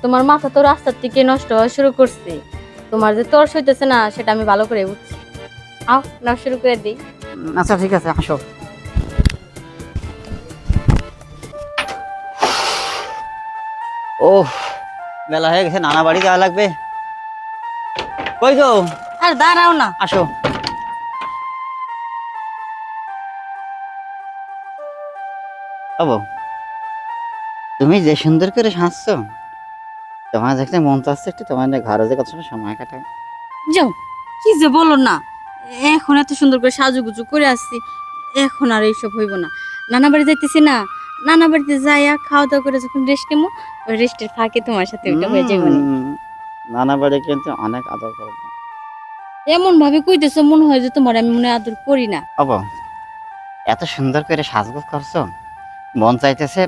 তোমার মাথা তো রাস্তার থেকে নষ্ট হওয়া শুরু করছে। তোমার যে তর্স হইতেছে না সেটা আমি ভালো করে বুঝছি। আও না শুরু করে দিই। আচ্ছা ঠিক আছে, আসো। ও বেলা হয়ে গেছে, নানা বাড়ি যাওয়া লাগবে। কই গো? আর দাঁড়াও না। আসো। বাবু, তুমি যে সুন্দর করে হাসছো, তোমার দেখতে মন চাচ্ছে একটু তোমার ঘরে যে কত সময় কাটায়। যাও, কি যে বলো না, এখন এত সুন্দর করে সাজুগুজু করে আসছি, এখন আর এইসব হইব না। নানা বাড়ি যাইতেছি না, নানা বাড়িতে যাইয়া খাওয়া দাওয়া করে যখন রেস্ট নেবো, ওই রেস্টের ফাঁকে তোমার সাথে ওইটা হয়ে যাবে না। নানা বাড়ি কিন্তু অনেক আদর করবো। এমন ভাবে কইতেছো মনে হয় যে তোমার আমি মনে হয় আদর করি না। বাবু, এত সুন্দর করে সাজগোজ করছো, মন চাইতেছে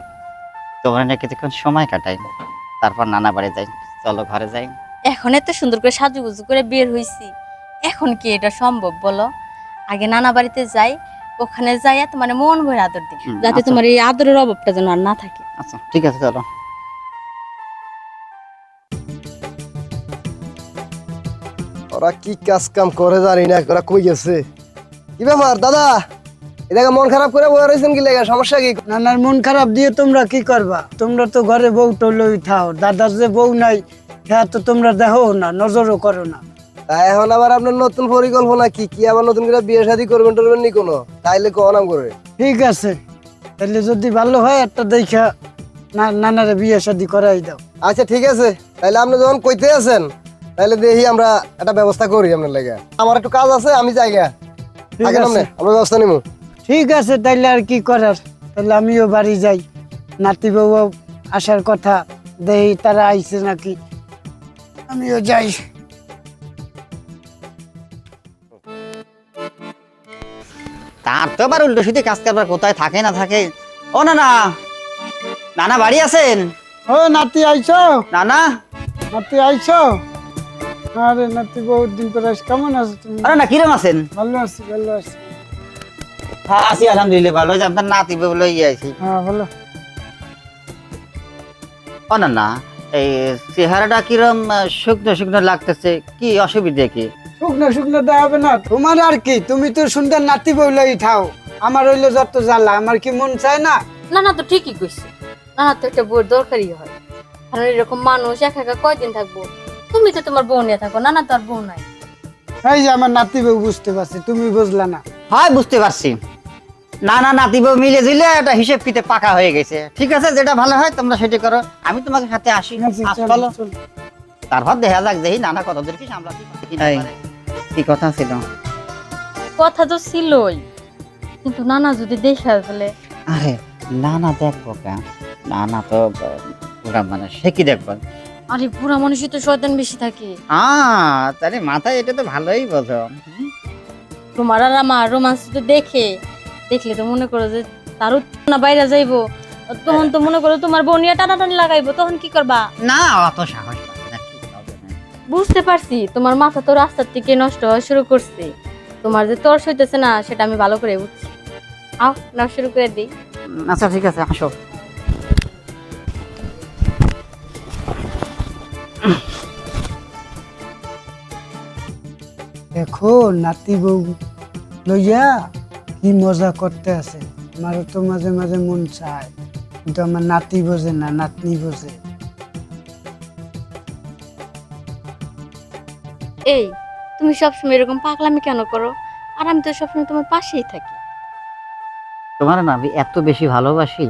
তোমার নিয়ে কিছুক্ষণ সময় কাটাই, তারপর নানা বাড়ি যাই। চলো ঘরে যাই। এখন এত সুন্দর করে সাজুগুজু করে বের হইছি, এখন কি এটা সম্ভব বলো? আগে নানা বাড়িতে যাই, ওখানে যাইয়া তোমার মন ভরে আদর দিই, যাতে আচ্ছা। তোমার এই আদরের অভাবটা যেন আর না থাকে। আচ্ছা ঠিক আছে, চলো। ওরা কি কাজ কাম করে জানি না, ওরা কই গেছে? কি ব্যাপার দাদা, এটাকে মন খারাপ করে বয়ে রয়েছেন কি লেগে? সমস্যা কি? নানার মন খারাপ দিয়ে তোমরা কি করবা? তোমরা তো ঘরে বউ টলই থাও, দাদার যে বউ নাই হ্যাঁ তো তোমরা দেখো না, নজরও করো না। তা এখন আবার আপনার নতুন পরিকল্পনা কি? কি আবার নতুন করে বিয়ে শাদী করবেন টরবেন নি কোনো? তাইলে কো নাম করে। ঠিক আছে, তাহলে যদি ভালো হয় একটা দেখা নানারে বিয়ে শাদি করাই দাও। আচ্ছা ঠিক আছে, তাইলে আপনি যখন কইতে আছেন তাইলে দেখি আমরা একটা ব্যবস্থা করি আপনার লেগে। আমার একটু কাজ আছে, আমি যাইগা। ঠিক আগে আছে। নামনে আমরা ব্যবস্থা নিব। ঠিক আছে, তাইলে আর কি করার, তাহলে আমিও বাড়ি যাই। নাতি বউ আসার কথা, দেখি তারা আইছে নাকি, আমিও যাই। তার তো আবার উল্টো সিধে কাজ করবার, কোথায় থাকে না থাকে। ও নানা, নানা বাড়ি আছেন? ও নাতি আইছো? নানা, নাতি আইছো? আরে নাতি বহুত দিন পর আইস, কেমন আছো তুমি? আরে না, কিরম আছেন? ভালো আছি, ভালো আছি। হ্যাঁ আছি আলহামদুলিল্লাহ, ভালো। যে আপনার নাতি বউ লইয়া আইছি। হ্যাঁ ভালো। ও নানা, এই চেহারাটা কিরম শুকনো শুকনো লাগতেছে, কি অসুবিধা কি? শুকনো শুকনো দেওয়া হবে না তোমার, আর কি তুমি তো সুন্দর নাতি বইলেই থাও, আমার হইলো যত জ্বালা, আমার কি মন চায় না? নানা তো ঠিকই কইছে, নানা তো একটা বউর দরকারই হয়। কারণ এরকম মানুষ একা একা কয়দিন থাকবো? তুমি তো তোমার বউ নিয়ে থাকো, নানা তো আর বউ নাই। এই যে আমার নাতি বউ বুঝতে পারছি, তুমি বুঝলা না। হয় বুঝতে পারছি, নানা নাতি বউ মিলে ঝিলে একটা হিসেব কিতে পাকা হয়ে গেছে। ঠিক আছে, যেটা ভালো হয় তোমরা সেটা করো, আমি তোমাকে সাথে আসি। চলো, তারপর দেখা যাক দেখি নানা কতদূর কি সামলাতে পারে। কি কথা ছিল? কথা তো ছিলই, কিন্তু নানা যদি দেখা ফেলে। আরে নানা দেখবো কা, নানা তো পুরা মানে সে কি দেখবো। আরে বুড়া মানুষই তো শয়তান বেশি থাকে। তাহলে মাথায় এটা তো ভালোই বোঝো। তোমার আর আমার রোমান্স তো দেখলে তো মনে করো যে তারও না বাইরে যাইবো, তখন তো মনে করো তোমার বউ নিয়ে টানাটানি লাগাইবো, তখন কি করবা? না অত সাহস পাবে না, কি হবে না। বুঝতে পারছি তোমার মাথা তো রাস্তার থেকে নষ্ট হওয়া শুরু করছে। তোমার যে তর্স হইতেছে না সেটা আমি ভালো করে বুঝছি। আও না শুরু করে দিই। আচ্ছা ঠিক আছে, আসো। দেখো নাতি বউ লইয়া কি মজা করতে আছে, আমারও তো মাঝে মাঝে মন চায়, কিন্তু আমার নাতি বোঝে না, নাতনি বোঝে। এই, তুমি সবসময় এরকম পাগলামি কেন করো? আর আমি তো সবসময় তোমার পাশেই থাকি। তোমার না আমি এত বেশি ভালোবাসি,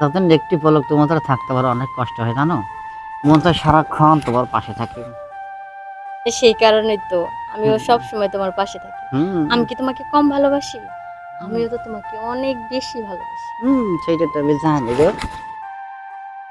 যখন একটি পলক তোমার দ্বারা থাকতে পারো অনেক কষ্ট হয় জানো। মন তো সারাক্ষণ তোমার পাশে থাকে। সেই কারণেই তো আমিও সবসময় তোমার পাশে থাকি। আমি কি তোমাকে কম ভালোবাসি? আমিও তো তোমাকে অনেক বেশি ভালোবাসি। সেইটা তো আমি জানি গো।